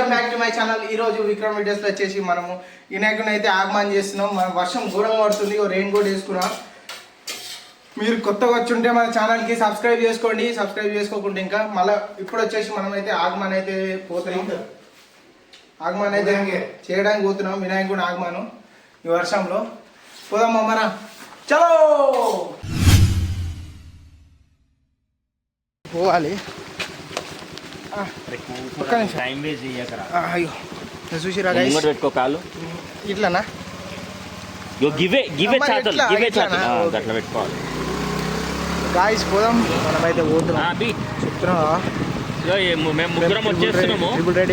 Welcome back to my channel. ఈ రోజు Vikram videos లో వచ్చేసి మనము వినాయకుని అయితే ఆగమనం చేస్తున్నాం. మన వర్షం ఘోరంగా పడుతుంది, రెయిన్ కోట్ వేసుకున్నాం. మీరు కొత్తగా వచ్చి ఉంటే మన ఛానల్ కి సబ్స్క్రైబ్ చేసుకోండి. సబ్స్క్రైబ్ చేసుకోకుండా ఇంకా మళ్ళీ ఇప్పుడు వచ్చేసి మనం అయితే ఆగమనం అయితే పోతున్నాం. ఆగమనం అయితే చేయడానికి పోతున్నాం, వినాయకుని ఆగమనం ఈ వర్షంలో. పోదాం మన చలో పోవాలి. అయ్యో చూసిరా పెట్టుకో కాలు ఇట్లానా పెట్టుకోవాలి. గాయస్ పోదాం, మనమైతే పోతున్నాం. చెప్తున్నా మేము ముగ్గురం వచ్చేస్తున్నాము. ఇప్పుడే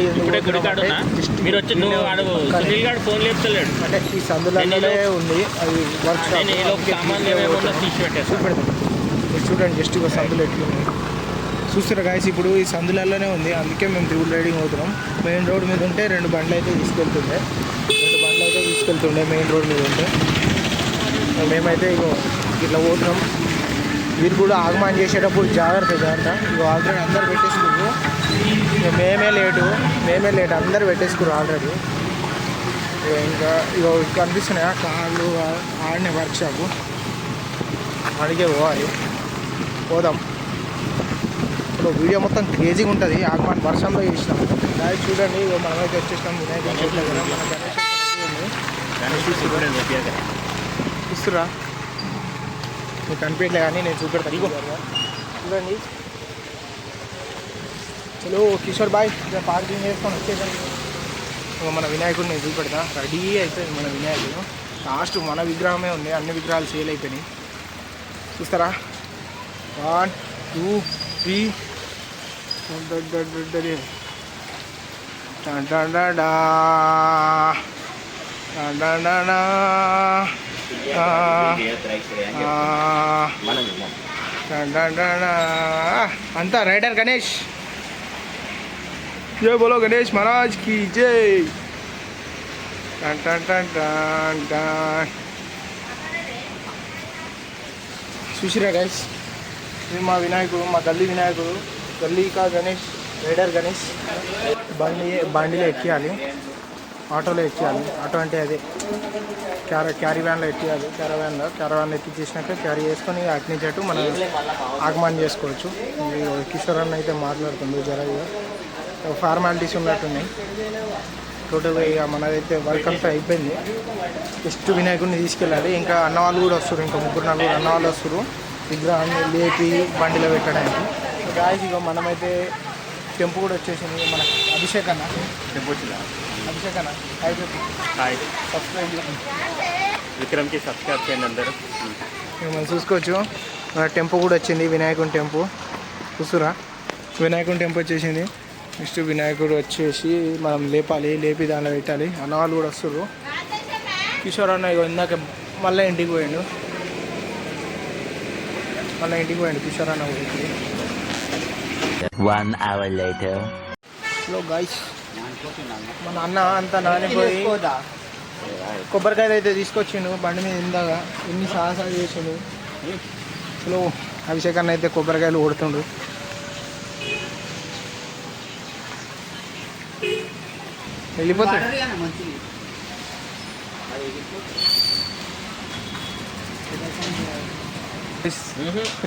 గుడికాడున్నా మీరు వచ్చి సునీల్ గారు ఫోన్ లేపుతలేడు అంటే ఈ సందులోనే ఉంది అది వర్క్ సామాన్లు ఏమేమో తీసి పెట్టేసి చూడండి జస్ట్ ఇక సందులు ఎట్లున్నాయి చూస్తారా గాయస్. ఇప్పుడు ఈ సందులలోనే ఉంది, అందుకే మేము ట్రిపుల్ రైడింగ్ అవుతున్నాం. మెయిన్ రోడ్ మీద ఉంటే రెండు బండ్లు అయితే తీసుకెళ్తుండే మెయిన్ రోడ్ మీద ఉంటే. మేమైతే ఇగో ఇట్లా పోతున్నాం. వీరు కూడా ఆగమనం చేసేటప్పుడు జాగ్రత్త ఇగో ఆల్రెడీ అందరు పెట్టేసుకున్నారు. ఇక మేమే లేటు అందరు పెట్టేసుకున్నారు ఆల్రెడీ. ఇంకా ఇగో కనిపిస్తున్నాయా కార్లు ఆడనే వర్క్ షాపు, అడిగే పోవాలి. పోదాం. ఇప్పుడు వీడియో మొత్తం క్రేజీగా ఉంటుంది. ఆగమన వర్షంలో చేసినాం. దాన్ని చూడండి మనమైతే వచ్చేసినాం వినాయకుడి చెట్ల దగ్గర. మన ఇస్తురా మీకు కనిపించలే కానీ నేను చూపెడతాను. చూడండి చలో కిషోర్ బాయ్ పార్కింగ్ చేసుకొని వచ్చేసాను. మన వినాయకుడిని నేను చూపెడతా. రెడీ అయిపోయింది మన వినాయకుడు. లాస్ట్ మన విగ్రహమే ఉంది, అన్ని విగ్రహాలు సేల్ అయిపోయినాయి. చూస్తారా 1 2 3 అంతా రైడర్ గణేష్. జై బోలో గణేష్ మహారాజ్ కి జై. చూసిరా గైస్, ఇది మా వినాయకుడు, మా గల్లీ వినాయకుడు. గల్లీ కా గణేష్, రైడర్ గణేష్. బండిలో ఎక్కియాలి, ఆటోలో ఎక్కియాలి. ఆటో అంటే అదే క్యారీ వ్యాన్లో ఎక్కియాలి. క్యారవాన్లో ఎక్కించేసినాక క్యారీ చేసుకొని అటు నుంచి అటు మనం ఆగమనం చేసుకోవచ్చు. కిషోర్ అన్న అయితే మాట్లాడుతుంది జర ఫార్మాలిటీస్ ఉన్నట్టున్నాయి. టోటల్గా ఇక మనదైతే వర్క్ అంతా అయిపోయింది. జస్ట్ వినాయకుడిని తీసుకెళ్ళాలి. ఇంకా అన్నవాళ్ళు కూడా వస్తారు, ఇంకా 3-4 అన్నవాళ్ళు వస్తారు విగ్రహాన్ని లేపి బండిలో పెట్టడానికి. గాయస్ ఇక మనమైతే టెంపు కూడా వచ్చేసింది. మన అభిషేక్ అన్న హాయ్ సబ్స్క్రైబ్ విక్రమ్కి సబ్స్క్రైబ్ చేయండి అందరూ. మనం చూసుకోవచ్చు మన టెంపు కూడా వచ్చింది, వినాయకుని టెంపు. చూస్తురా వినాయకుని టెంపు వచ్చేసింది. నెక్స్ట్ వినాయకుడు వచ్చేసి మనం లేపి దానిలో పెట్టాలి. అన్నవాళ్ళు కూడా వస్తారు. కిషోర్ అన్న ఇక ఇందాక మళ్ళీ ఇంటికి పోయాడు కిషోర్ అన్న కూడా. 1 hour later. హలో గాయ్స్, మన అన్న అంతా నానిపోయి కొబ్బరికాయలు అయితే తీసుకొచ్చిండు బండి మీద. ఇందాక ఎన్ని సాహసాలు చేసిండు. హలో అభిషేక్ అన్న అయితే కొబ్బరికాయలు కొడుతుండు. వెళ్ళిపోతాడు.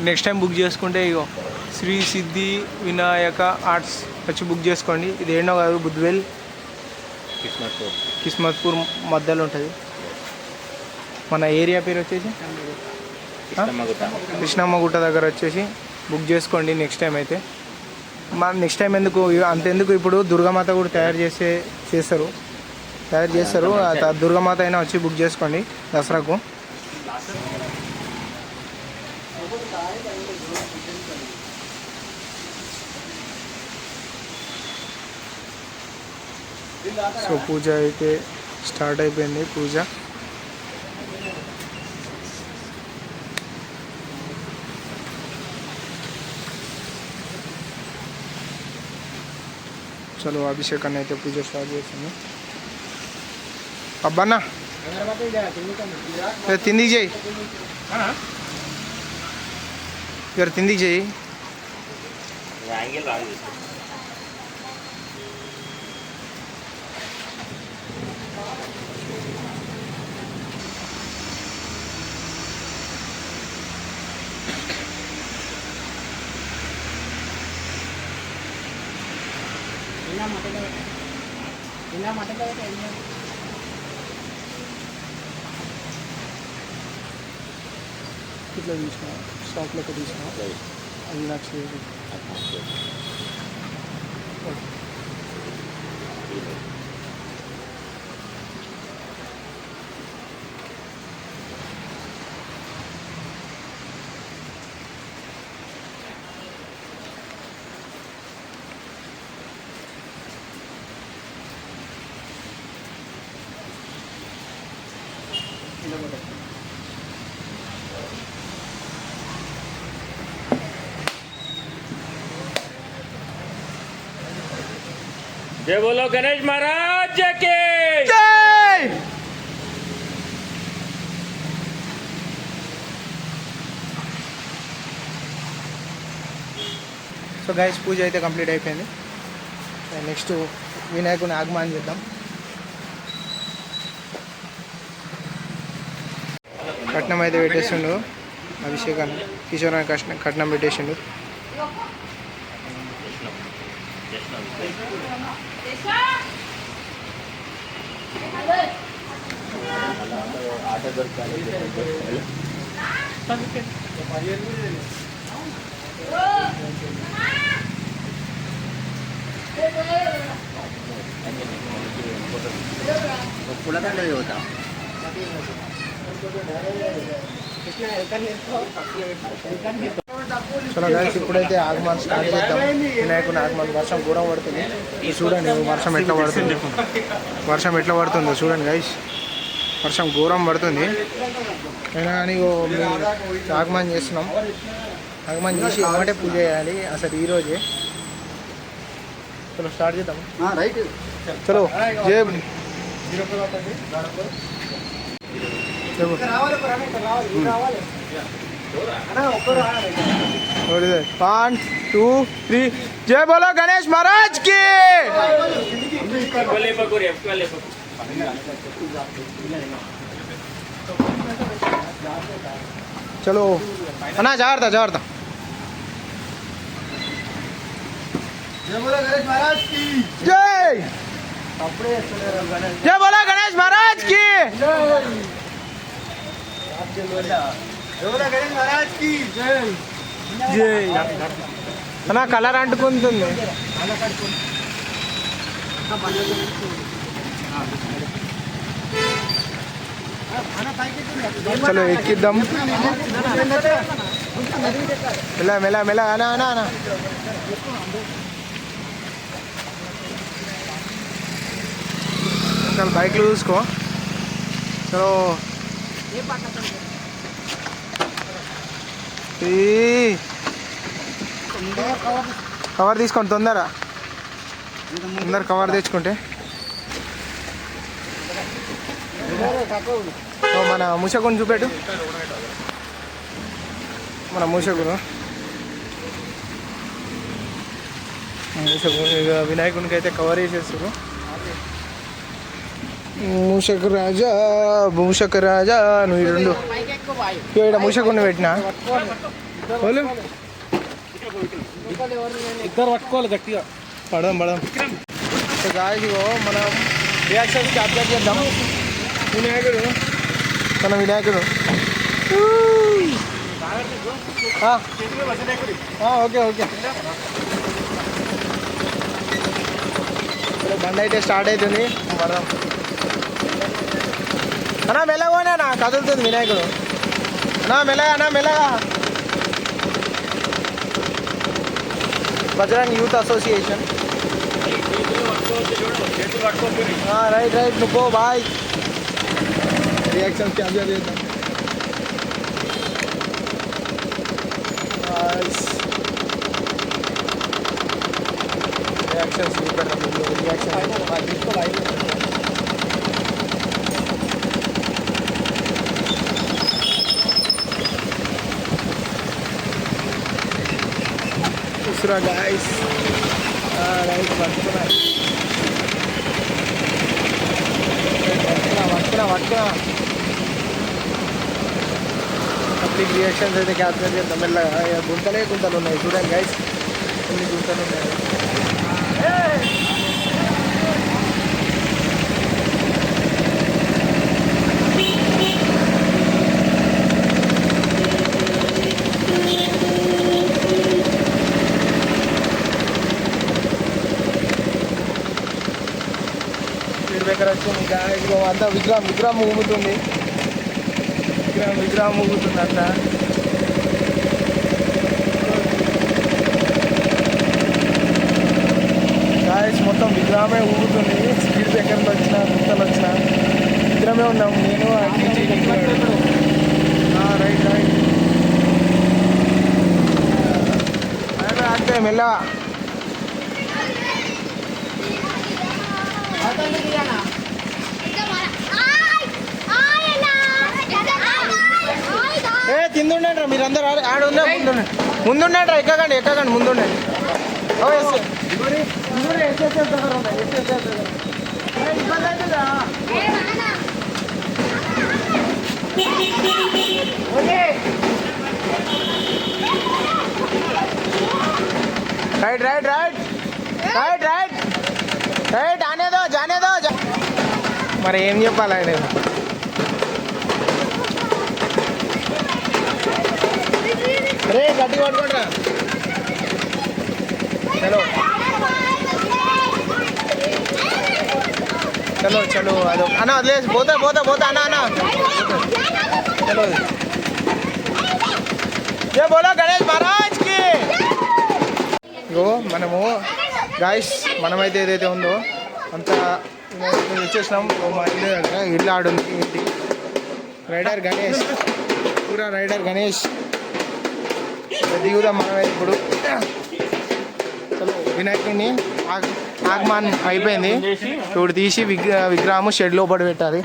నెక్స్ట్ టైం బుక్ చేసుకుంటే ఇగో శ్రీ సిద్ధి వినాయక ఆర్ట్స్ వచ్చి బుక్ చేసుకోండి. ఇది ఏంటో కాదు, బుద్వేల్ కిస్మత్పూర్ మధ్యలో ఉంటుంది. మన ఏరియా పేరు వచ్చేసి కృష్ణమ్మగుట్ట దగ్గర వచ్చేసి బుక్ చేసుకోండి నెక్స్ట్ టైం అయితే. నెక్స్ట్ టైం అంతెందుకు ఇప్పుడు దుర్గామాత కూడా తయారు చేస్తారు. దుర్గామాత అయినా వచ్చి బుక్ చేసుకోండి దసరాకు. సో పూజ అయితే స్టార్ట్ అయిపోయింది. పూజ చలో అభిషేక్ అన్న అయితే పూజ స్టార్ట్ చేసింది. అబ్బన్నా తిందికి చేయి, తిందికి చేయి. ఇట్లా తీసిన స్టాక్లోకి తీసిన అది నాకు చేయదు. जय बोलो गणेश महाराज के జై. సో గైస్ పూజ అయితే కంప్లీట్ అయిపోయింది. నెక్స్ట్ వినాయకుని ఆగమనం చేద్దాం. కట్నం అయితే పెట్టేసిండు అభిషేకాన్ని. కిషోరాన్ని కట్నం పెట్టేసిండు. చలో గైస్ ఇప్పుడైతే ఆగమనం స్టార్ట్ చేద్దాం. వినాయకుని ఆగమనం. వర్షం ఘోరం పడుతుంది. చూడండి వర్షం ఎట్లా పడుతుంది. వర్షం ఎట్లా పడుతుందో చూడండి గైస్. వర్షం ఘోరం పడుతుంది. అయినా కానీ ఆగమనం చేస్తున్నాం. ఆగమనం చేసి ఒకటే పూజ చేయాలి అసలు ఈరోజే. చలో స్టార్ట్ చేద్దాం. చలో జై वन टू थ्री जय बोलो गणेश महाराज की. चलो अन्ना जारता जारता. जय बोलो गणेश महाराज की जय. जय बोलो गणेश महाराज की అన్నా కలర్ అంటుకుంటుంది. చలో ఎక్కిద్దాం. మెల్ల మెల్ల మెల్ల అనా అనా అనా. చలో బైక్లు చూసుకో. చలో కవర్ తీసుకోండి తొందర కవర్ తెచ్చుకుంటే. మన ముషకుని చూపెట్టు. మన ముషకుడు వినాయకునికి అయితే కవర్ వేసేస్తారు. మూషకు రాజా మూషకు రాజా నువ్వు ఈ రెండు ఇక్కడ మూషకుని పెట్టినా వాళ్ళు ఇద్దరు పట్టుకోవాలి గట్టిగా. పడదాం పడదాం. గాయో మనం రియాక్షన్స్ క్యాప్చర్ చేద్దాం. వినాయకుడు మన వినాయకుడు. Okay okay. బండి అయితే స్టార్ట్ అవుతుంది. పడదాం అన్నా మెల్లగా కదులుతుంది వినాయకుడు. అన్నా మెల్లగా అన్నా మెల్లగా. Bajrang youth association. Right right నువ్వు బాయ్. రియాక్షన్ క్యాప్చర్ చేద్దాం. రియాక్షన్స్ చూపెడతాం. రియాక్షన్ दूसरा गाइस राइट वटकना पब्लिक रिएक्शंस అయితే క్యాప్చర్ చేద్దాం మెల్లగా. గుంతలే గుంతలు ఉన్నాయి చూడండి గైస్. కొన్ని గుంతలు ఉన్నాయి. బ్రేకర్ వచ్చింది. ఇదిగో అంతా విగ్రహం ఊగుతుంది. విగ్రహం ఊగుతుంది అంతా. గాయస్ మొత్తం విగ్రహమే ఊగుతుంది. స్పీడ్ బ్రేకర్లు వచ్చిన గుర్తలు వచ్చిన విగ్రహమే ఉన్నాము. నేను రైట్ అంతే మెల్లగా. కిందుండండి రా మీరందరూ. ఆడుందా ముందుండండి రా. ఎక్కకండి ముందుండండి. ఇబ్బంది అవుతుందా? రైట్ ఆనేదో జానేదో. మరి ఏం చెప్పాలి ఆయన? రే గట్టి కొట్టుకోండి. చలో అదో అన్న వదిలేసి పోతా అన్న చలో. ఏ బోలో గణేష్ మహారాజ్కి. ఇగో మనము గాయస్ మనమైతే ఏదైతే ఉందో అంతా వచ్చేసినాం. మా ఇల్లు ఆడుంది. ఇంటి రైడర్ గణేష్ పూరా రైడర్ గణేష్ దిగుదాం మనమైతే ఇప్పుడు. వినాయకుడిని ఆగమాన్ అయిపోయింది. ఇప్పుడు తీసి విగ్రహము షెడ్ లోపల పెట్టాలి.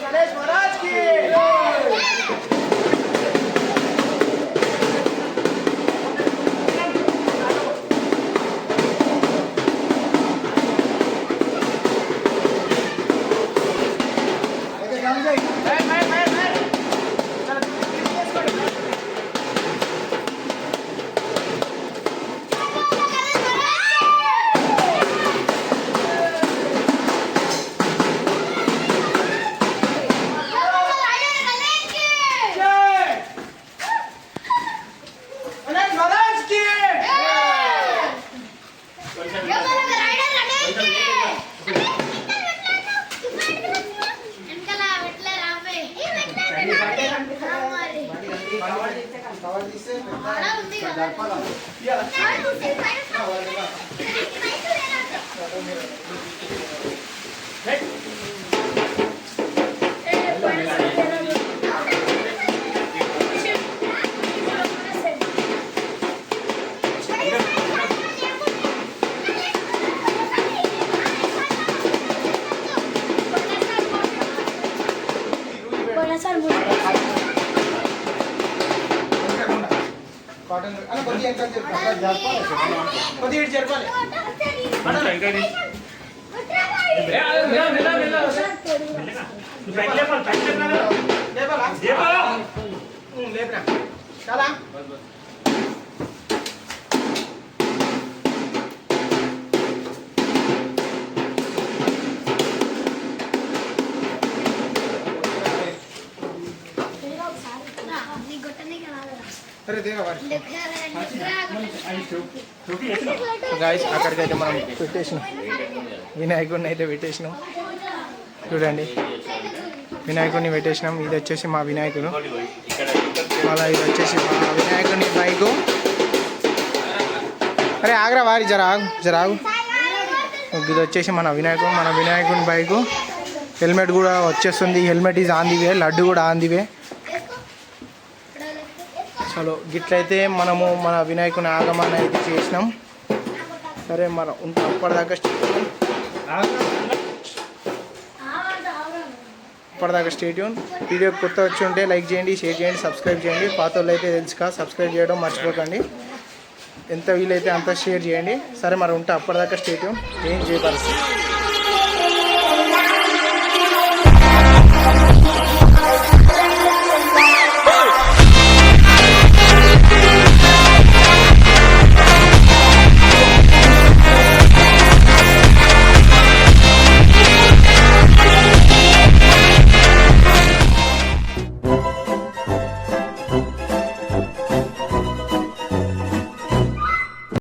గణేష్ మహారాజ్ కి గాయస్ అక్కడికైతే మనం పెట్టేసినాం. వినాయకుడిని అయితే పెట్టేసినాం. చూడండి వినాయకుడిని పెట్టేసినాం. ఇది వచ్చేసి మా వినాయకుడు. మళ్ళీ ఇది వచ్చేసి మా వినాయకుడిని బైకు. అరే ఆగ్రా వారి జరాగు. ఇది వచ్చేసి మన వినాయకుడిని బైకు. హెల్మెట్ కూడా వచ్చేస్తుంది. Helmet is on the way. Laddu కూడా ఆన్ ది వే. చలో గిట్లయితే మనము మన వినాయకుని ఆగమనం అయితే చేసినాం. సరే మనం అప్పటిదాకా స్టేట్యూన్. వీడియో కొత్త వచ్చి ఉంటే లైక్ చేయండి, షేర్ చేయండి, సబ్స్క్రైబ్ చేయండి. పాత వాళ్ళు అయితే తెలుసుగా సబ్స్క్రైబ్ చేయడం మర్చిపోకండి. ఎంత వీలైతే అంత షేర్ చేయండి. సరే మరి అప్పటిదాకా స్టేట్యూన్. ఏం చేయపరుస్తుంది.